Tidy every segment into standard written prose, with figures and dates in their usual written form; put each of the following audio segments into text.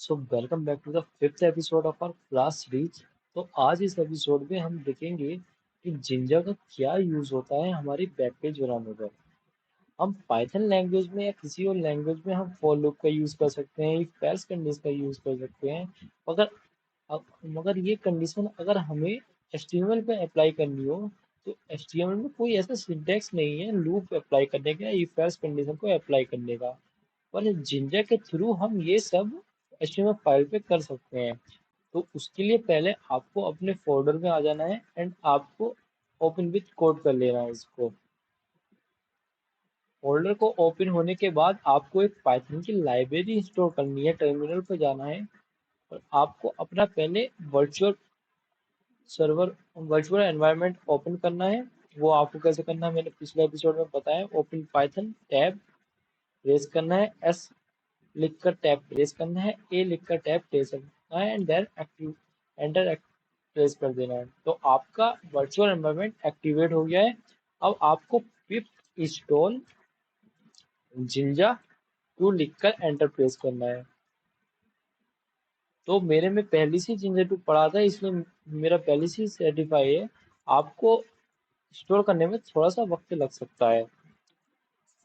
So welcome back to the fifth episode of our class series. तो आज इस episode में हम देखेंगे कि जिंजा का क्या यूज होता है हमारी वेब पेज बनाने पर। हम पाइथन लैंग्वेज में या किसी और लैंग्वेज में हम फॉर लूप का यूज कर सकते हैं, इफ एल्स कंडीशन का यूज कर सकते हैं। मगर मगर ये कंडीशन अगर हमें एचटीएमएल पे अप्लाई करनी हो तो एचटीएमएल में कोई ऐसा सिंटैक्स नहीं है लूप अप्लाई करने का, इफ एल्स कंडीशन को अप्लाई करने का। पर जिंजर के थ्रू हम ये सब एचटीएमएल फाइल पे कर सकते हैं। तो उसके लिए पहले आपको अपने फोल्डर में आ जाना है एंड आपको ओपन विथ कोड कर लेना है इसको। फोल्डर को ओपन होने के बाद आपको एक पाइथन की लाइब्रेरी इंस्टॉल करनी है, टर्मिनल पर जाना है और आपको अपना पहले सर्वर वर्चुअल एनवायरनमेंट ओपन करना है। वो आपको कैसे करना है मैंने पिछले एपिसोड में बताया। ओपन पाइथन टैब प्रेस करना है, एस लिखकर टैब प्रेस करना है, ए लिखकर टैब प्रेस करना है and then active enter press कर देना है। तो आपका वर्चुअल एनवायरनमेंट एक्टिवेट हो गया है। अब आपको पिप इंस्टॉल जिंजा 2 लिखकर एंटर प्रेस करना है। तो मेरे में पहले से जिंजा 2 पड़ा था इसलिए मेरा पहले से सर्टिफाई है। आपको इंस्टॉल करने में थोड़ा सा वक्त लग सकता है।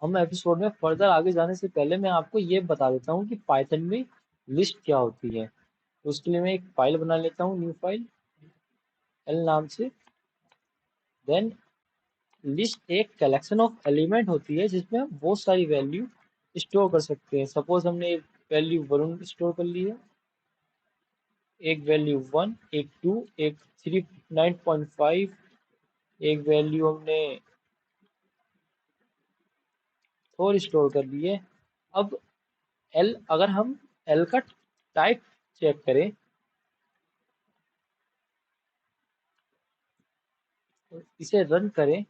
हम एपिसोड में फर्दर आगे जाने से पहले मैं आपको ये बता देता हूँ कि पाइथन में लिस्ट क्या होती है। तो उसके लिए मैं एक फाइल बना लेता हूँ, न्यू फाइल एल नाम से। देन लिस्ट एक कलेक्शन ऑफ एलिमेंट होती है जिसमें हम बहुत सारी वैल्यू स्टोर कर सकते हैं। सपोज हमने एक वैल्यू वरुण स्टोर कर ली है, एक वैल्यू 1, एक 2, एक 3 9.5, एक वैल्यू हमने 4 स्टोर कर ली है। अब एल अगर हम एल का टाइप चेक करें तो इसे रन करें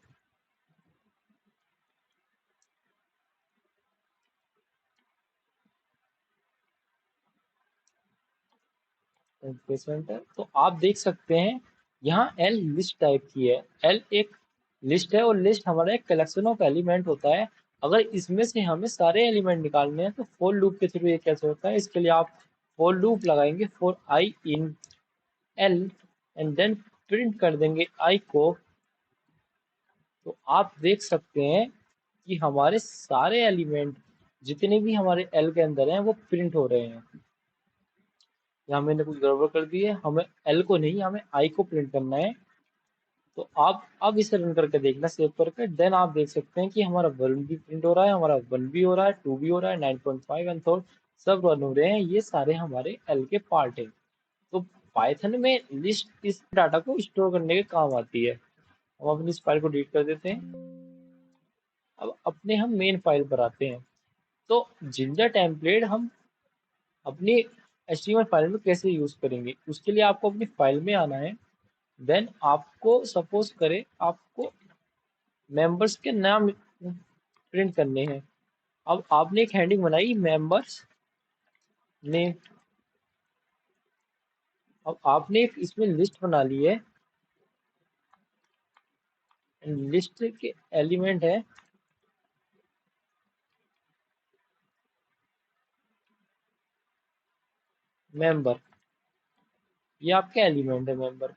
पेशेंट है तो आप देख सकते हैं यहाँ एल लिस्ट टाइप की है। एल एक लिस्ट है और लिस्ट हमारा एक कलेक्शन ऑफ एलिमेंट होता है। अगर इसमें से हमें सारे एलिमेंट निकालने हैं तो फॉर लूप के थ्रू ये कैसे होता है, इसके लिए आप फॉर लूप लगाएंगे for i in l and then print कर देंगे आई को। तो आप देख सकते हैं कि हमारे सारे एलिमेंट जितने भी हमारे एल के अंदर हैं वो प्रिंट हो रहे हैं। यहाँ मैंने कुछ गड़बड़ कर दी है, हमें एल को नहीं हमें आई को प्रिंट करना है। तो आप अब इसे रन करके देखना सेव करके, देन आप देख सकते हैं कि हमारा वन भी प्रिंट हो रहा है, हमारा 1 भी हो रहा है, 2 भी हो रहा है, 9.5 एंड 4 सब रन हो रहे हैं। ये सारे हमारे एल के पार्ट है। तो पाइथन में लिस्ट इस डाटा को स्टोर करने के काम आती है। हम अपनी इस फाइल को डिलीट कर देते हैं। अब अपने हम मेन फाइल पर आते हैं। तो जिंजर टेम्पलेट हम अपनी एचटीएमएल फाइल में कैसे यूज करेंगे, उसके लिए आपको अपनी फाइल में आना है। देन आपको सपोज करें आपको मेंबर्स के नाम प्रिंट करने हैं। अब आपने एक हेडिंग बनाई मेंबर्स नेम। अब आपने एक इसमें लिस्ट बना ली है, लिस्ट के एलिमेंट है मेंबर, ये आपके एलिमेंट है मेंबर।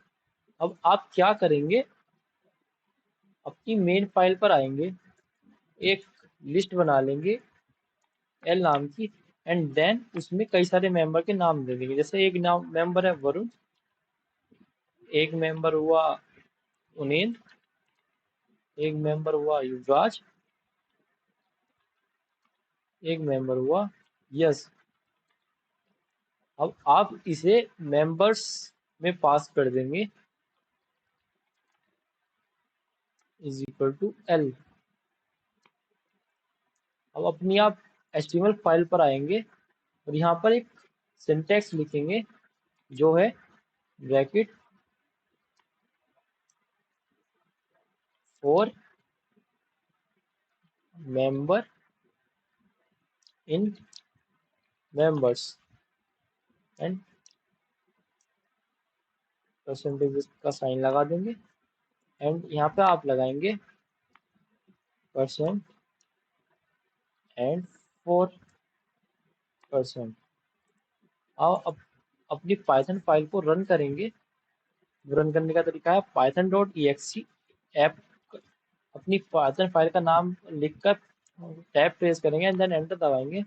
अब आप क्या करेंगे, अपनी मेन फाइल पर आएंगे, एक लिस्ट बना लेंगे एल नाम की एंड देन उसमें कई सारे मेंबर के नाम दे देंगे। जैसे एक नाम मेंबर है वरुण, एक मेंबर हुआ उनींद, एक मेंबर हुआ युवराज, एक मेंबर हुआ यस। अब आप इसे मेंबर्स में पास कर देंगे इज इक्वल टू एल। अब अपनी आप एचटीएमएल फाइल पर आएंगे और यहाँ पर एक सिंटैक्स लिखेंगे जो है bracket for member in members and percentage का साइन लगा देंगे एंड यहाँ पे आप लगाएंगे परसेंट एंड 4%। अब अपनी पाइथन फाइल को रन करेंगे। रन करने का तरीका है पाइथन डॉट ई ऐप, अपनी पाइथन फाइल का नाम लिखकर टैब प्रेस करेंगे एंड देन एंटर दबाएंगे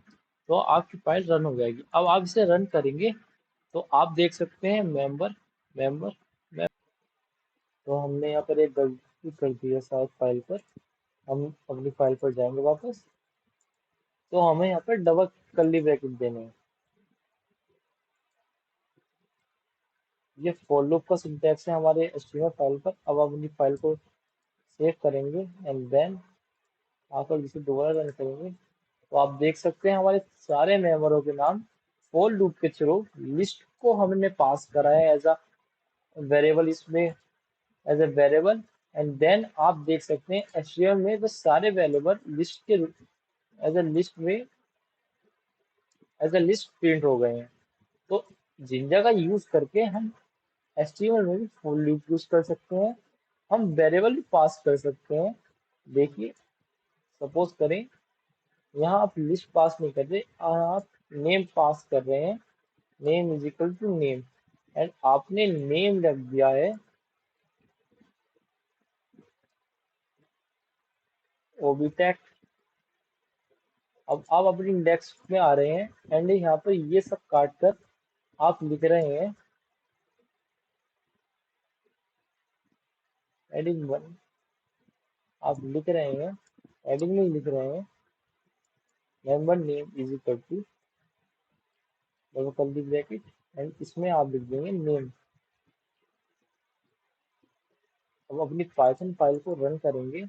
तो आपकी फाइल रन हो जाएगी। अब आप इसे रन करेंगे तो आप देख सकते हैं मेंबर मेंबर तो हमने यहाँ पर एक गलती कर दी है शायद फाइल पर। हम अपनी फाइल पर जाएंगे वापस, तो हमें यहाँ पर डबल कर्ली ब्रैकेट देने हैं। ये फॉर लूप का सिंटैक्स है हमारे एचटीएमएल फाइल पर। अब हम अपनी फाइल को सेव करेंगे एंड देन आकर इसे दोबारा रन करेंगे तो आप देख सकते हैं हमारे सारे मेंबरों के नाम फॉर लूप के थ्रू लिस्ट को हमने पास करा है एज अ वेरिएबल, इसमें as a variable. And then आप देख सकते हैं एचटीएमएल में वो सारे वेरिएबल लिस्ट के एज अ लिस्ट में एज अ लिस्ट प्रिंट हो गए हैं। तो जिंजा का यूज करके हम एचटीएमएल में भी फॉर लूप यूज कर सकते हैं, हम वेरिएबल भी पास कर सकते हैं। देखिए सपोज करें यहाँ आप लिस्ट पास नहीं कर रहे, आप नेम पास कर रहे हैं। Name is equal to name and आपने नेम रख दिया है ओबीटेक। अब आप अपनी इंडेक्स में आ रहे हैं एंड यहाँ पर ये सब काट कर आप लिख रहे हैं एडिंग वन, आप लिख रहे हैं एडिंग में लिख रहे हैं member name is equal to double curly bracket and इसमें आप लिख देंगे नेम। अब अपनी पाइथन फाइल को रन करेंगे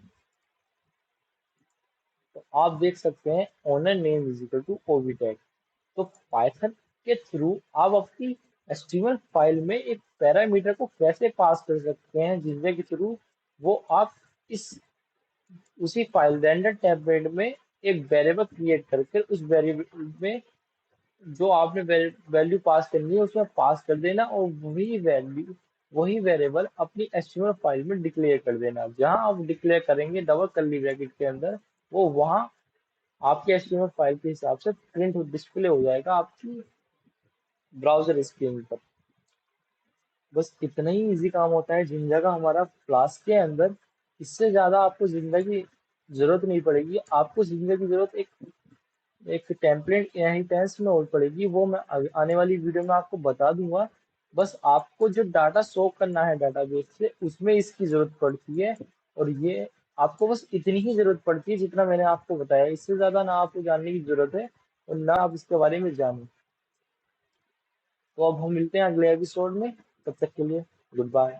तो आप देख सकते हैं owner name is equal to ओबीटेक। तो पाइथन के थ्रू आप अपनी एचटीएमएल फाइल में एक पैरामीटर को कैसे पास कर सकते हैं जिसके के थ्रू वो आप इस उसी फाइल रेंडर टेम्पलेट में एक वेरिएबल क्रिएट करके उस वेरिएबल में जो आपने वैल्यू पास करनी है उसमें पास कर देना और वही वेरिएबल अपनी एचटीएमएल फाइल में डिक्लेयर कर देना। जहां आप डिक्लेयर करेंगे डबल कर्ली ब्रैकेट के अंदर वो वहां आपके एचटीएमएल फाइल के हिसाब से प्रिंट डिस्प्ले हो जाएगा आपकी ब्राउजर स्क्रीन पर। बस इतना ही इजी काम होता है जिंजा का हमारा फ्लास्क के अंदर। इससे ज्यादा आपको जिंजा की जरूरत नहीं पड़ेगी। आपको जिंजा की जरूरत एक एक टेम्पलेट इनहेरिटेंस में और पड़ेगी, वो मैं आने वाली वीडियो में आपको बता दूंगा। बस आपको जो डाटा शो करना है डाटाबेस से उसमें इसकी जरूरत पड़ती है। और ये आपको बस इतनी ही जरूरत पड़ती है जितना मैंने आपको बताया। इससे ज्यादा ना आपको जानने की जरूरत है और ना आप इसके बारे में जानो। तो अब हम मिलते हैं अगले एपिसोड में, तब तक के लिए गुड बाय।